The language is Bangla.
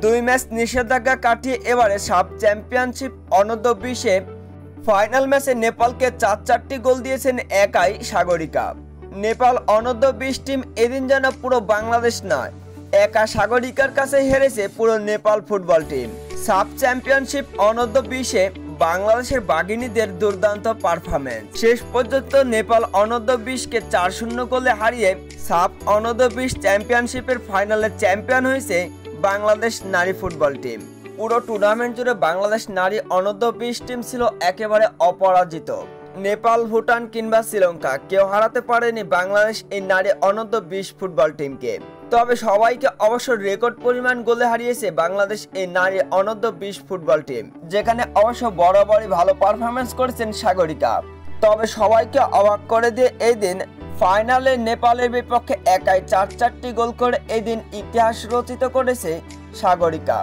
2 ম্যাচ নিষেধাজ্ঞা কাটিয়ে এবারে সাব চ্যাম্পিয়নশিপ অনূর্ধ্ব-20-এ ফাইনাল ম্যাচে নেপালকে 4-4টি গোল দিয়েছেন একাই সাগরিকা। নেপাল অনূর্ধ্ব-20 টিম এদিন যেন পুরো বাংলাদেশ নয়, একা সাগরিকার কাছে হেরেছে পুরো নেপাল ফুটবল টিম। সাব চ্যাম্পিয়নশিপ অনূর্ধ্ব-20-এ বাংলাদেশের বাঘিনীদের দুর্দান্ত পারফরমেন্স, শেষ পর্যন্ত নেপাল অনূর্ধ্ব-20-কে 4-0 গোলে হারিয়ে সাব অনূর্ধ্ব-20 চ্যাম্পিয়নশিপের ফাইনালে চ্যাম্পিয়ন হয়েছে বাংলাদেশ নারী ফুটবল টিম। পুরো টুর্নামেন্ট জুড়ে বাংলাদেশ নারী অনূর্ধ্ব-20 টিম ছিল একেবারে অপরাজিত। নেপাল, ভুটান কিংবা শ্রীলঙ্কা কেউ হারাতে পারেনি বাংলাদেশ এই নারী অনূর্ধ্ব-20 ফুটবল টিমকে। তবে সবাইকে অবশ্য রেকর্ড পরিমাণ গোলে হারিয়েছে বাংলাদেশ এই নারী অনূর্ধ্ব-20 ফুটবল টিম, যেখানে অবশ্য বরাবরই ভালো পারফরমেন্স করেছেন সাগরিকা। তবে সবাইকে অবাক করে দিয়ে এই দিন ফাইনালে নেপালের বিপক্ষে একাই 4-4টি গোল করে এই দিন ইতিহাস রচিত করেছে সাগরিকা।